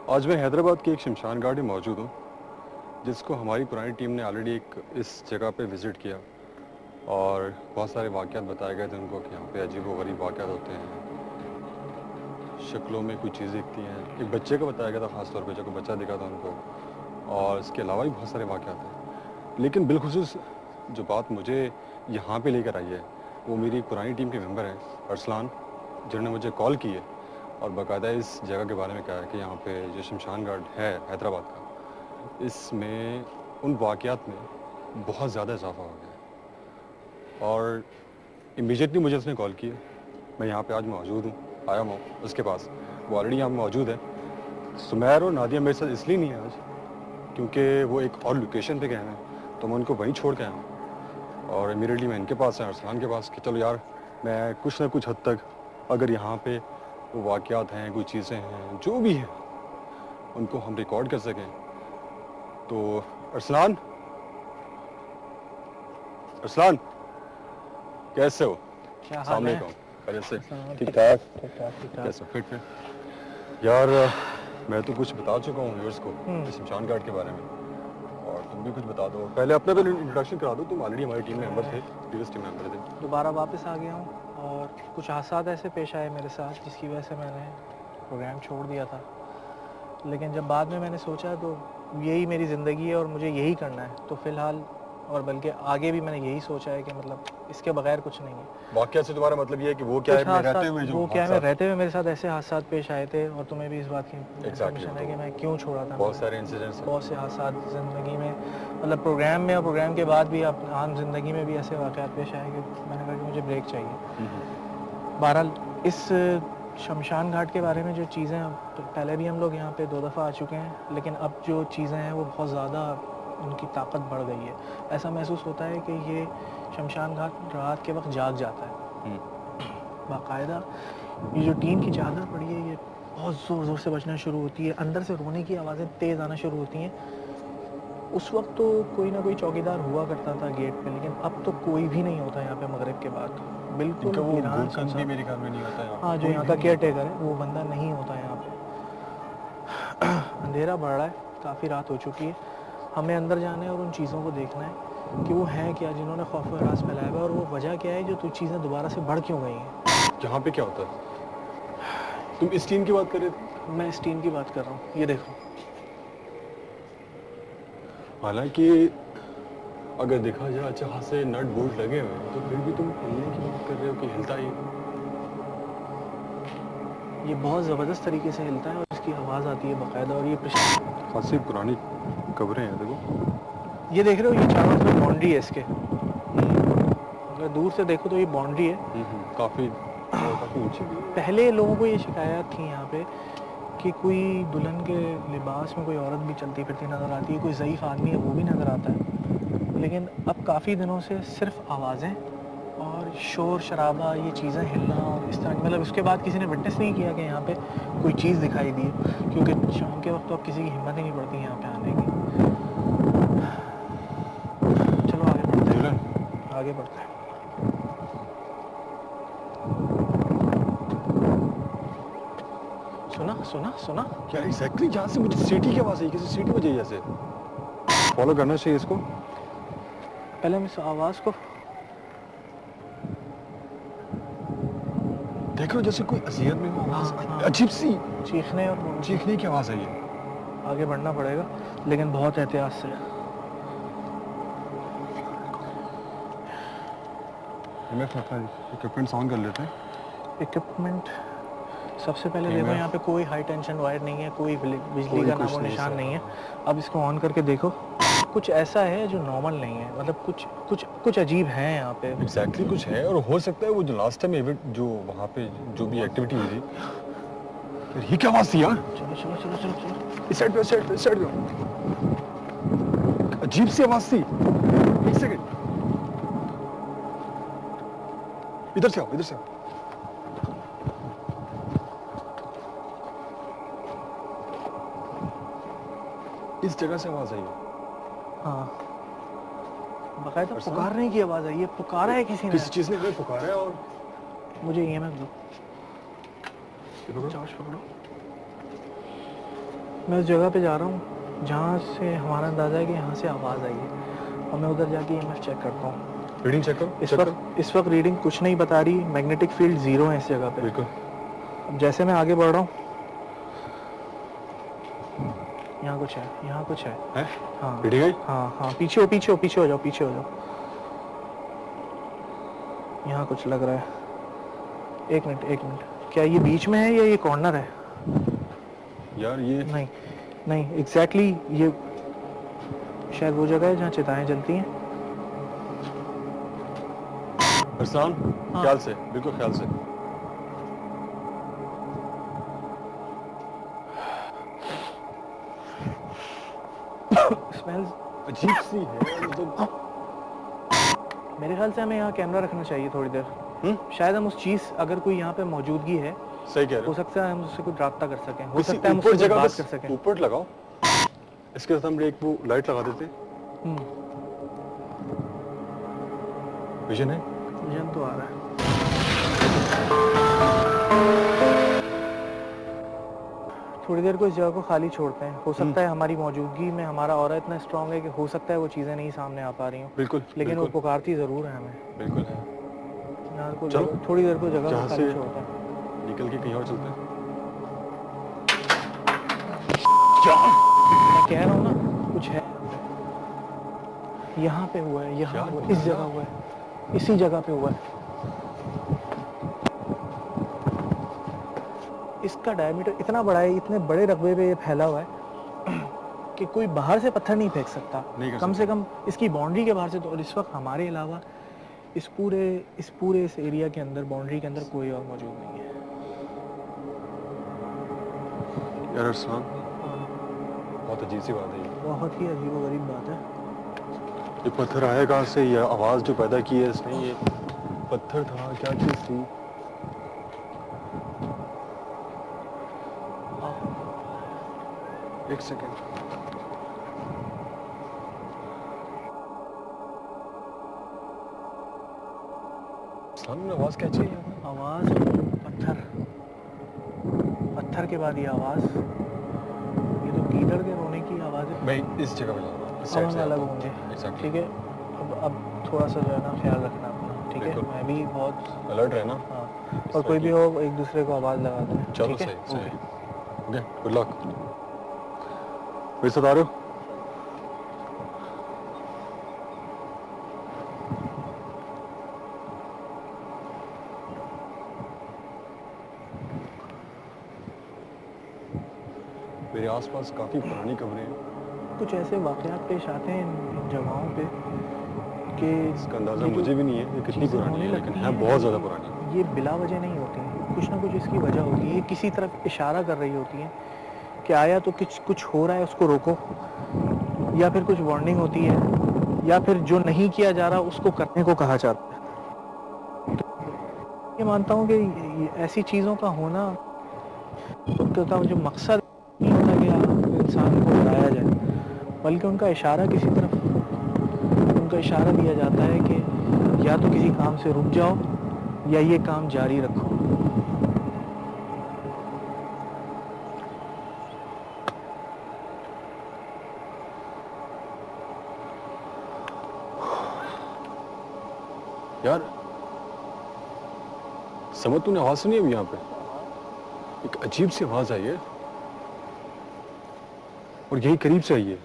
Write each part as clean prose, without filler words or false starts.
आज मैं हैदराबाद के एक शमशान घाट में मौजूद हूँ, जिसको हमारी पुरानी टीम ने ऑलरेडी एक इस जगह पे विज़िट किया और बहुत सारे वाक़यात बताए गए थे उनको कि यहाँ पे अजीब-व-गरीब वाक़यात होते हैं, शक्लों में कुछ चीज़ें दिखती हैं। एक बच्चे का बताया गया था ख़ास तौर पे, जब बच्चा दिखा था उनको, और इसके अलावा भी बहुत सारे वाक़यात हैं। लेकिन बिलख़ुसूस जो बात मुझे यहाँ पे लेकर आई है, वो मेरी पुरानी टीम के मेंबर हैं अरसलान, जिन्होंने मुझे कॉल की है और बाकायदा इस जगह के बारे में कहा है कि यहाँ पे जो शमशान घाट है हैदराबाद का, इसमें उन वाक़यात में बहुत ज़्यादा इजाफा हो गया है। और इमीडिएटली मुझे उसने कॉल किया। मैं यहाँ पे आज मौजूद हूँ, आया हूँ उसके पास। वो ऑलरेडी यहाँ मौजूद है। सुमैर और नादिया मेरे साथ इसलिए नहीं है आज क्योंकि वो एक और लोकेशन पे गए हैं, तो मैं उनको वहीं छोड़ के आया हूँ। और इमीडिएटली मैं इनके पास है, अरसलान के पास, कि चलो यार मैं कुछ ना कुछ हद तक अगर यहाँ पे वो वाक़यात हैं, कोई चीज़ें हैं, जो भी हैं, उनको हम रिकॉर्ड कर सकें। तो अरसलान, अरसलान कैसे हो? क्या हाल अस्सलाम है? वालेकुम। खैरियत से? ठीक ठीक-ठाक? ठाक। कैसे? फिट? यार मैं तो कुछ बता चुका हूँ व्यूअर्स को इस शमशान घाट के बारे में, और तुम भी कुछ बता दो। पहले अपना भी इंट्रोडक्शन करा दो। तुम ऑलरेडी हमारी टीम मेंबर थे, प्रीवियस टीम मेंबर थे। दोबारा वापस आ गया हूँ और कुछ हादसात ऐसे पेश आए मेरे साथ जिसकी वजह से मैंने प्रोग्राम छोड़ दिया था। लेकिन जब बाद में मैंने सोचा तो यही मेरी ज़िंदगी है और मुझे यही करना है, तो फ़िलहाल और बल्कि आगे भी मैंने यही सोचा है कि मतलब इसके बगैर कुछ नहीं है। वाक़या से तुम्हारा मतलब ये है कि वो क्या है, मैं रहते हुए जो वो क्या है, मैं रहते हुए मेरे साथ ऐसे हादसात पेश आए थे, और तुम्हें भी इस बात की इन्फॉर्मेशन है कि मैं क्यों छोड़ा था। बहुत सारे इंसिडेंट्स, बहुत से हादसात ज़िंदगी में, मतलब प्रोग्राम में और प्रोग्राम के बाद भी अब आम ज़िंदगी में भी ऐसे वाक़यात पेश आए कि मैंने कहा कि मुझे ब्रेक चाहिए। बहरहाल इस शमशान घाट के बारे में जो चीज़ें, तो पहले भी हम लोग यहाँ पे 2 दफ़ा आ चुके हैं, लेकिन अब जो चीज़ें हैं वो बहुत ज़्यादा उनकी ताकत बढ़ गई है। ऐसा महसूस होता है कि ये शमशान घाट रात के वक्त जाग जाता है बाकायदा। ये जो टीन की चादर पड़ी है ये बहुत ज़ोर ज़ोर से बजना शुरू होती है, अंदर से रोने की आवाज़ें तेज़ आना शुरू होती हैं। उस वक्त तो कोई ना कोई चौकीदार हुआ करता था गेट पे, लेकिन अब तो कोई भी नहीं होता यहाँ पे मगरिब के बाद। बिल्कुल वीरान सा भी मेरे घर में नहीं होता है। हाँ, जो यहाँ का केयर टेकर है वो बंदा नहीं होता यहाँ पे। अंधेरा बढ़ रहा है, काफ़ी रात हो चुकी है। हमें अंदर जाना है और उन चीज़ों को देखना है कि वो हैं क्या जिन्होंने खौफ व हरास फैलाया हुआ है, और वो वजह क्या है जो तो चीज़ें दोबारा से बढ़ क्यों गई हैं। यहाँ पे क्या होता है? तुम इस टीम की बात कर रहे थे? मैं इस टीम की बात कर रहा हूँ, ये देखो। हालांकि अगर देखा जाए जहाँ से नट बोल्ट लगे हुए हैं, तो फिर भी तुम हिलने की बात कर रहे हो कि हिलता ही। ये बहुत ज़बरदस्त तरीके से हिलता है और इसकी आवाज़ आती है बाकायदा। और ये खासी पुरानी कब्रें हैं, देखो। ये देख रहे हो, ये चारों तरफ बाउंड्री है इसके। अगर दूर से देखो तो ये बाउंड्री है। काफ़ी ऊंची। पहले लोगों को ये शिकायत थी यहाँ पे कि कोई दुल्हन के लिबास में कोई औरत भी चलती फिरती नज़र आती है, कोई ज़ईफ़ आदमी है वो भी नज़र आता है। लेकिन अब काफ़ी दिनों से सिर्फ आवाज़ें और शोर शराबा, ये चीज़ें हिलना और इस तरह, मतलब उसके बाद किसी ने विटनेस नहीं किया कि यहाँ पे कोई चीज़ दिखाई दी, क्योंकि शाम के वक्त तो अब किसी की हिम्मत ही नहीं पड़ती यहाँ पे आने की। चलो आगे बढ़ते हैं, आगे बढ़ते हैं। सुना सुना सुना क्या एग्जैक्टली? जहाँ से मुझे सीटी की आवाज़ आई, किसी सीटी बजी जैसे। फॉलो करना चाहिए इसको। पहले हम इस आवाज़ को देख लो, जैसे कोई अज़ियत में हो, अजीब सी चीखने की आवाज़ आई है। आगे बढ़ना पड़ेगा, लेकिन बहुत एहतियात से। इक्विपमेंट ऑन कर लेते हैं। इक्विपमेंट सबसे पहले देखो, यहाँ पे कोई हाई टेंशन वायर नहीं है, कोई बिजली का नामो निशान नहीं है। अब इसको ऑन करके देखो, कुछ ऐसा है जो नॉर्मल नहीं है, मतलब कुछ कुछ कुछ अजीब है यहाँ पे। एग्जैक्टली कुछ है, और हो सकता है वो जो लास्ट टाइम इवेंट जो वहाँ पे जो भी एक्टिविटी हुई थी, फिर ये क्या आवाज़ थी यार? चलो चलो चलो चलो चलो, इस साइड पे अजीब सी आवाज़ थी। एक सेकंड, इधर से आओ, इधर से आओ। इस जगह से आवाज़ आई है। हाँ, बाकायदा पुकारने की आवाज़ आई है, पुकारा है किसी ने। किसी चीज़ ने हमें पुकारा है। और मुझे EMF दो, चार्ज पकड़ो। मैं उस जगह पे जा रहा हूँ जहाँ से हमारा अंदाज़ा है कि यहाँ से आवाज़ आई है, और मैं उधर जाके EMF चेक करता हूँ। रीडिंग चेक करो। इस वक्त रीडिंग कुछ नहीं बता रही, मैग्नेटिक फील्ड 0 है इस जगह पे। बिल्कुल। अब जैसे मैं आगे बढ़ रहा हूँ, यहाँ कुछ है, यहाँ कुछ है। हाँ रीडिंग आई? हाँ, पीछे हो जाओ, पीछे हो जाओ। यहाँ कुछ लग रहा है। एक मिनट, क्या ये बीच में है या ये कॉर्नर है? यार ये नहीं एग्जैक्टली ये शायद वो जगह है जहाँ चिताएं जलती हैं। अरसान, हाँ। ख्याल से, बिल्कुल ख्याल से। स्मेल अजीब सी है मतलब। मेरे ख्याल से हमें यहाँ कैमरा रखना चाहिए थोड़ी देर। शायद हम उस चीज, अगर कोई यहाँ पे मौजूदगी है, सही कह रहे हो हो। सकता है हम उससे कुछ राब्ता कर सकें, हो किसी सकता है हम ऊपर उससे जगह बात बस कर सकें। ऊपर लगाओ, इसके साथ हम एक वो लाइट लगा देते। विजन है? विजन तो आ रहा है। थोड़ी देर को इस जगह को खाली छोड़ते हैं। हो सकता है हमारी मौजूदगी में हमारा ऑरा इतना स्ट्रांग है कि हो सकता है वो चीज़ें नहीं सामने आ पा रही हों। बिल्कुल, लेकिन बिल्कुल। वो पुकारती ज़रूर है हमें। बिल्कुल है। यार को चलो, थोड़ी देर को जगह जहाँ को खाली से छोड़ते हैं। निकल के कहीं और चलते हैं। मैं कह रहा हूँ ना, कुछ है यहाँ पे हुआ है, यहाँ हुआ है, इस जगह हुआ है, इसी जगह पे हुआ है। इसका डायमीटर इतना बड़ा है, इतने बड़े रकबे पे ये फैला हुआ है कि कोई बाहर से पत्थर नहीं फेंक सकता। कम से कम इसकी बाउंड्री के बाहर से तो। और इस वक्त हमारे अलावा इस पूरे इस एरिया के अंदर, बाउंड्री के अंदर कोई और मौजूद नहीं है। यार अरसान, बहुत अजीब सी बात है ये। बहुत ही अजीबोगरीब बात है। ये पत्थर आया कहाँ से? ये आवाज जो पैदा की है इसने, ये पत्थर था, क्या चीज थी? एक सेकेंड। सामने आवाज क्या चाहिए? आवाज पत्थर के बाद ये आवाज, ये तो गीदड़ के रोने की आवाज है। मैं इस जगह पे जा रहा हूँ, इस अब साइड हम से अलग आता हूँ। होंगे, ठीक है। अब थोड़ा सा जो है ना ख्याल रखना अपना, ठीक है। मैं भी बहुत अलर्ट रहना। हाँ, और कोई भी हो एक दूसरे को आवाज लगा देना। चलो, ठीक है? सही। Okay, good luck. मेरे साथ आ रहे हो? मेरे आसपास काफी पुरानी कब्रें हैं। कुछ ऐसे वाकयात पेश आते हैं इन जगहों पे कि इसका अंदाजा मुझे भी नहीं है ये कितनी पुरानी है, लेकिन है बहुत ज्यादा पुरानी। ये बिला वजह नहीं होती, कुछ ना कुछ इसकी वजह होती है। किसी तरफ इशारा कर रही होती है कि आया तो कुछ हो रहा है, उसको रोको, या फिर कुछ वार्निंग होती है, या फिर जो नहीं किया जा रहा उसको करने को कहा जाता है। ये मानता हूँ कि ऐसी चीज़ों का होना, उसका जो मकसद नहीं होता कि इंसान को डराया जाए, बल्कि उनका इशारा उनका इशारा दिया जाता है कि या तो किसी काम से रुक जाओ या ये काम जारी रखो। यार समझ, तूने आवाज सुनी अभी? यहाँ पे एक अजीब सी आवाज आई है और यही करीब से आई है।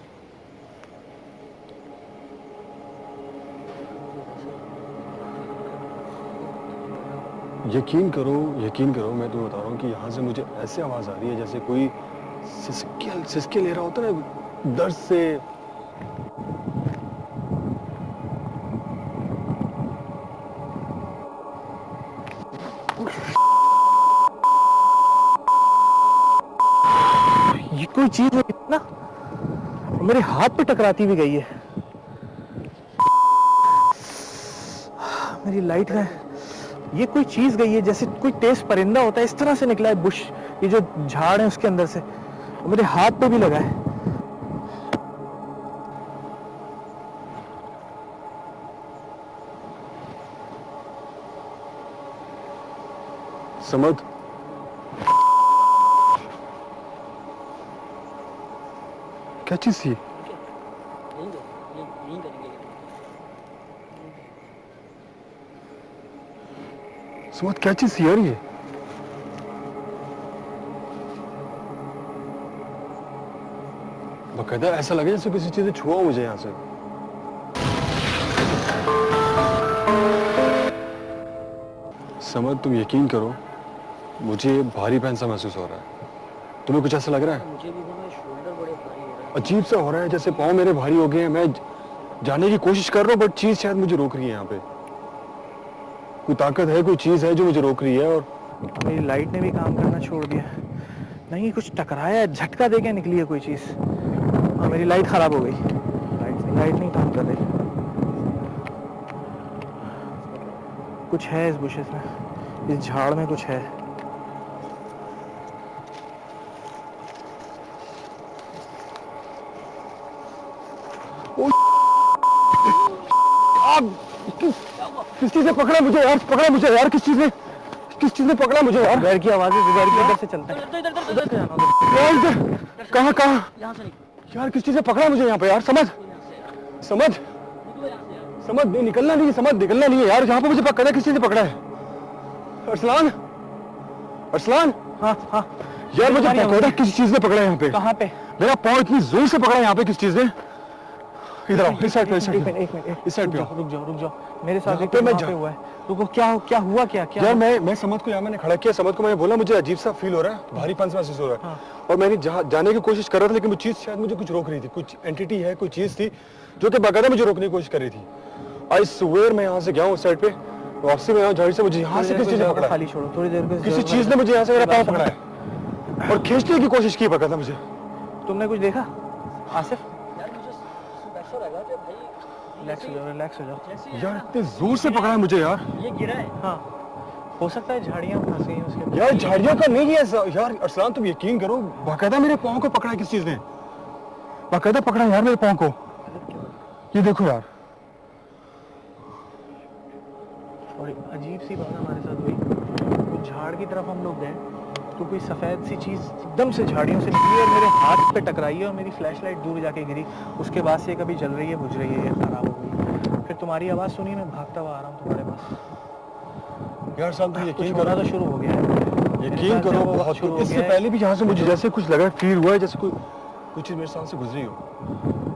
यकीन करो, मैं तुम्हें बता रहा हूँ कि यहाँ से मुझे ऐसे आवाज आ रही है जैसे कोई सिसके ले रहा होता है ना, दर्द से। ये कोई चीज है ना, मेरे हाथ पे टकराती भी गई है। मेरी लाइट है, ये कोई चीज गई है, जैसे कोई तेज परिंदा होता है इस तरह से निकला है बुश, ये जो झाड़ है उसके अंदर से, मेरे हाथ पे भी लगा है। समझ, क्या चीज थी? समझ क्या चीज थी यार ये? बकायदा ऐसा लगे जैसे किसी चीज ने छुआ मुझे यहाँ से। समझ तुम यकीन करो, मुझे भारी पहन सा महसूस हो रहा है। तुम्हें कुछ ऐसा लग रहा है? मुझे भी ना शोल्डर बड़े भारी हो रहे हैं। अजीब सा हो रहा है, जैसे पाँव मेरे भारी हो गए हैं। मैं जाने की कोशिश कर रहा हूँ बट चीज शायद मुझे रोक रही है। यहाँ पे कोई ताकत है, कोई चीज है जो मुझे रोक रही है। और मेरी लाइट ने भी काम करना छोड़ दिया। नहीं, कुछ टकराया, झटका दे के निकली है कोई चीज। हाँ, मेरी लाइट खराब हो गई। लाइट नहीं काम कर रही। कुछ है इस बुशेस में, इस झाड़ में कुछ है। किस चीज ने पकड़ा मुझे यार? पकड़ा मुझे यार, किस चीज ने पकड़ा मुझे यार? घर की आवाजें, घर के इधर से चलते हैं। इधर से जाना उधर। यार इधर कहाँ कहाँ? यहाँ से निकलो। यार किस चीज ने पकड़ा मुझे यहाँ पे यार? समझ समझ निकलो यहाँ से यार। समझ नहीं, निकलना नहीं है, समझ निकलना नहीं है यार। यहाँ पे मुझे पकड़ा, किस चीज ने पकड़ा है? अरसलान, अरसलान। हाँ हाँ, यार मुझे पकड़ा, किस चीज ने पकड़ा है यहाँ पे? कहाँ पे? मेरा पाँव इतनी जोर से पकड़ा है यहाँ पे, किस चीज ने? इधर आओ, इस साइड पे, इस साइड पे। एक मिनट, इस साइड पे आओ। रुक जाओ। मेरे साथ यहाँ एक पे मैं वहाँ पे हुआ है। रुको, क्या हुआ? क्या यार मैं समझ को यहाँ मैंने खड़ा किया। समझ को मैंने बोला मुझे अजीब सा फील हो रहा है, भारीपन सा महसूस हो रहा है। हाँ। और मैंने जाने की कोशिश कर रहा था, लेकिन वो चीज शायद मुझे कुछ रोक रही थी। कुछ एंटिटी है, कोई चीज थी जो कि बाकायदा मुझे रोकने की कोशिश कर रही थी। आई स्वेयर मैं यहाँ से गया हूँ उस साइड पे, वापसी में यहाँ झाड़ी से मुझे यहाँ से किसी चीज ने पकड़ा है। खाली छोड़ो, थोड़ी देर को किसी चीज ने मुझे यहाँ से मेरा पाँव पकड़ा है और खींचने की कोशिश की बाकायदा मुझे। तुमने कुछ देखा आसिफ? यार मुझे ऐसा लगा कि भाई रिलैक्स हो जाओ। यार इतने जोर से पकड़ा है मुझे यार। ये गिरा है। हाँ, हो सकता है झाड़ियाँ फंस गई हैं उसके। यार झाड़ियों का नहीं है यार। अरसलान तुम यकीन करो, बाकायदा मेरे पाँव को पकड़ा है किस चीज ने। बाकायदा पकड़ा है यार मेरे पाँव को। ये देखो यार। और एक अजीब सी बात हमारे साथ हुई। कुछ झाड़ की तरफ हम लोग गए तो कोई सफ़ेद सी चीज़ एकदम से झाड़ियों से निकली और मेरे हाथ पे टकराई है और मेरी फ्लैशलाइट दूर जाके गिरी। उसके बाद से कभी जल रही है, बुझ रही है, ये खराब हो गई। फिर तुम्हारी आवाज़ सुनी, मैं भागता हुआ आ रहा हूँ तुम्हारे पास। यार साहब तुम कुछ यकीन होना करो, तो शुरू हो गया है। यकीन करो बहुत। शुरू हो इससे गया है। पहले भी यहाँ से मुझे जैसे कुछ लगा, फील हुआ है जैसे कोई चीज मेरे साथ से गुजरी हो।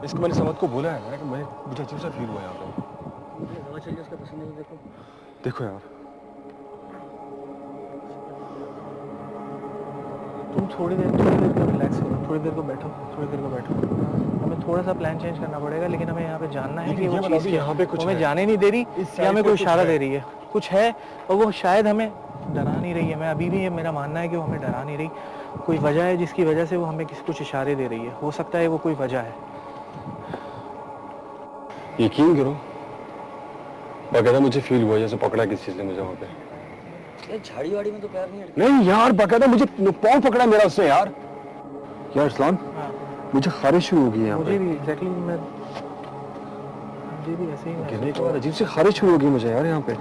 इसको मैंने समझ को बोला है कि मुझे अजीब सा फील हुआ यहाँ पे। मुझे हवा चल रही है उसके पसीने से। देखो देखो यार। तुम थोड़ी देर को रिलैक्स करो, थोड़ी देर को बैठो। हमें थोड़ा सा प्लान चेंज करना पड़ेगा, लेकिन हमें यहाँ पे जानना है कि वो चीज़ यहाँ पे कुछ हमें है। जाने नहीं दे रही इस या हमें साइड पे कोई कुछ इशारा है। दे रही है। कुछ है और वो शायद हमें डरा नहीं रही है। मैं अभी भी, मेरा मानना है कि वो हमें डरा नहीं रही। कोई वजह है जिसकी वजह से वो हमें कुछ इशारे दे रही है। हो सकता है वो कोई वजह है। यकीन करो, बाकायदा मुझे फील हुआ जैसे पकड़ा किस चीज ने मुझे वहाँ पे। ये झाड़ी वाड़ी में तो पैर नहीं अटके। नहीं यार, बाकायदा मुझे पाँव पकड़ा मेरा उससे यार। यार इस्लाम, हाँ, मुझे खारिश शुरू हो गई है यहाँ मुझे पे। भी एग्जैक्टली, मुझे भी ऐसे ही गिरने महसूस के हुआ। बाद अजीब सी खारिश शुरू हो गई मुझे यार यहाँ पे।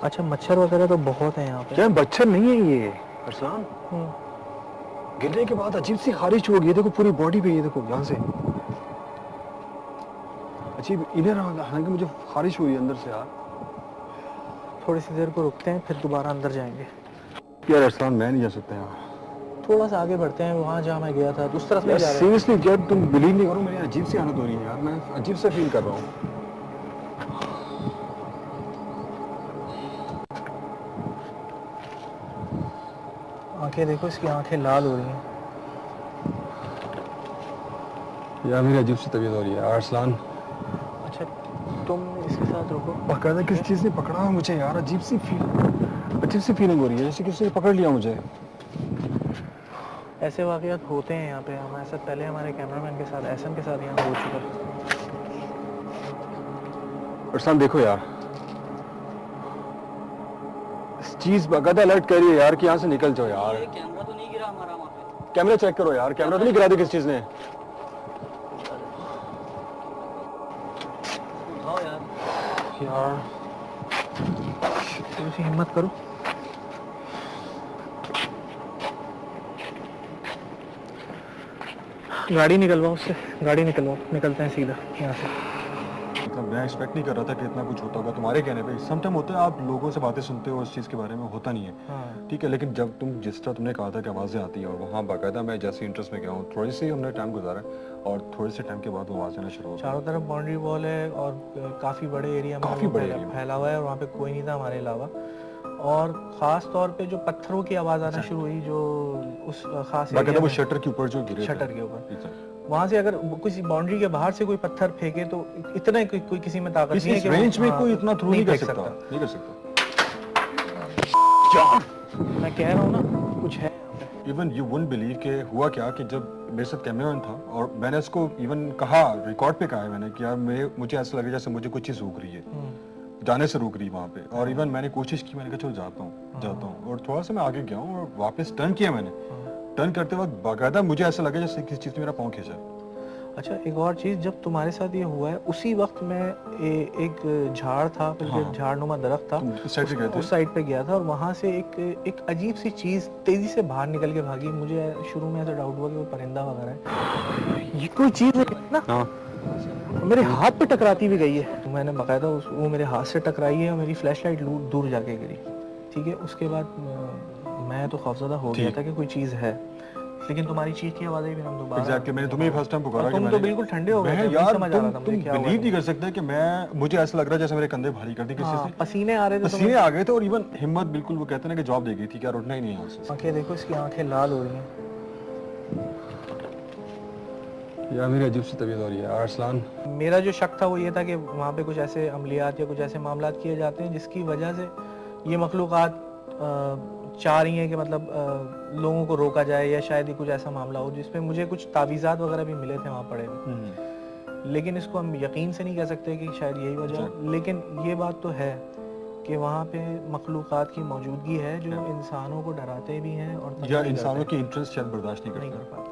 अच्छा, मच्छर वगैरह तो बहुत है यहाँ पे। क्या मच्छर नहीं है ये अरसलान? गिरने के बाद अजीब सी खारिश हो गई है। देखो पूरी बॉडी पे, ये देखो यहाँ से अजीब इधर। हालांकि मुझे खारिश हुई है अंदर से यार। थोड़ी सी देर को रुकते हैं, फिर दोबारा अंदर जाएंगे। यार अरसलान मैं नहीं जा सकता यार। थोड़ा सा आगे बढ़ते हैं, वहाँ जहाँ मैं गया था उस तरफ नहीं जा रहे हैं। सीरियसली जब तुम बिलीव नहीं करो, मेरी अजीब सी हालत हो रही है यार। मैं अजीब सा फील कर रहा हूँ। आंखें देखो, इसकी आंखें लाल हो रही हैं। यार मेरी अजीब सी तबीयत हो रही है अरसलान। अच्छा, तुम इसके साथ रुको। बाकायदा किस चीज़ ने पकड़ा है मुझे यार? अजीब सी फीलिंग हो रही है जैसे किसी ने पकड़ लिया मुझे। ऐसे वाकयात होते हैं यहाँ पे। हमारे साथ पहले हमारे कैमरामैन के साथ, एहसन के साथ यहाँ हो चुका है। अरसलान देखो यार, इस चीज बाकायदा अलर्ट कर रही है यार कि यहाँ से निकल जाओ यार। ये कैमरा तो नहीं गिरा हमारा वहाँ पे? कैमरा चेक करो यार, कैमरा तो नहीं गिरा दी किस चीज ने? उठाओ यार। थोड़ी सी हिम्मत करो। गाड़ी निकलवाओ उससे, गाड़ी निकलवाओ, निकलते हैं सीधा यहाँ से। मतलब मैं एक्सपेक्ट नहीं कर रहा था कि इतना कुछ होता होगा तुम्हारे कहने पे। सम टाइम होता है आप लोगों से बातें सुनते हो उस चीज़ के बारे में, होता नहीं है, हाँ ठीक है, लेकिन जब तुम जिस तरह तुमने कहा था कि आवाज़ें आती हैं और वहाँ बाकायदा मैं जैसे इंटरेस्ट में गया हूँ, थोड़ी सी हमने टाइम गुजारा और थोड़े से टाइम के बाद वो आवाज़ आना शुरू हो गई। चारों तरफ बाउंड्री वॉल है और काफ़ी बड़े एरिया में काफ़ी वो बड़े फैला एरिया में। फैला हुआ है और वहाँ पे कोई नहीं था हमारे अलावा। और ख़ास तौर पे जो पत्थरों की आवाज़ आना शुरू हुई जो उस ख़ास बाकायदा एरिया वो में, शटर के ऊपर जो गिरे थे। शटर के ऊपर, Exactly. वहाँ से अगर किसी बाउंड्री के बाहर से कोई पत्थर फेंके तो इतना कोई किसी में ताकत नहीं है इस कि वो- रेंज में हाँ, कोई इतना थ्रू नहीं कर फेंक सकता, नहीं कर सकता। मैं कह रहा हूँ ना कुछ है यहाँ पे। इवन यू वुडंट बिलीव के हुआ क्या कि जब मेरे साथ कैमरामैन था और मैंने इसको इवन कहा, रिकॉर्ड पे कहा है मैंने कि यार मुझे ऐसा लग रहा है जैसे मुझे कुछ चीज़ रोक रही है, जाने से रोक रही है वहाँ पे। और इवन मैंने कोशिश की, मैंने कहा चलो जाता हूँ और थोड़ा सा मैं आगे गया हूँ और वापस टर्न किया मैंने। टर्न करते वक्त बाकायदा मुझे ऐसा लगा जैसे किसी चीज़ में मेरा पाँव खींचा। अच्छा एक और चीज़, जब तुम्हारे साथ ये हुआ है उसी वक्त मैं एक झाड़ था, बल्कि हाँ। झाड़नुमा दरख्त था, तुम उस साइड से गए थे? उस साइड पे गया था और वहाँ से एक अजीब सी चीज़ तेजी से बाहर निकल के भागी। मुझे शुरू में ऐसा डाउट हुआ कि वो परिंदा वगैरह है, ये कोई चीज़ है ना, हाँ। मेरे हाथ पे टकराती भी गई है। तो मैंने बाकायदा वो मेरे हाथ से टकराई है और मेरी फ्लैश लाइट दूर जाके गिरी, ठीक है। उसके बाद मैं तो खौफज़दा हो गया था कि कोई चीज़ है, लेकिन तुम्हारी चीख की आवाज़ आई फिर हम दोबारा। एग्जैक्टली, मैंने तुम्हें फर्स्ट टाइम पुकारा कि तुम तो बिल्कुल ठंडे हो गए थे, मैं नहीं यार समझ आ तुम रहा था मुझे क्या हुआ बिलीव था। नहीं कर सकते कि मुझे ऐसा लग रहा है जैसे मेरे कंधे भारी कर दी किसी हाँ, से, पसीने आ रहे थे पसीने आ गए थे और इवन हिम्मत बिल्कुल वो कहते हैं ना कि जॉब दे गई थी कि यार उठना ही नहीं है यहाँ से। आंखें देखो, इसकी आंखें लाल हो रही हैं। यार मेरी अजीब सी तबीयत हो रही है अरसलान। मेरा जो शक था वो ये था कि वहाँ पे कुछ ऐसे अमलियात या कुछ ऐसे मामलात किए जाते हैं जिसकी वजह से ये मखलूक़ात चाह रही हैं कि मतलब लोगों को रोका जाए, या शायद ही कुछ ऐसा मामला हो जिसमें मुझे कुछ तावीज़ात वगैरह भी मिले थे वहाँ पड़े हुए। लेकिन इसको हम यकीन से नहीं कह सकते कि शायद यही वजह हो, लेकिन ये बात तो है कि वहाँ पे मखलूक़ात की मौजूदगी है जो इंसानों को डराते भी हैं और या इंसानों की इंटरेस्ट शायद बर्दाश्त नहीं नहीं करते। कर पाते।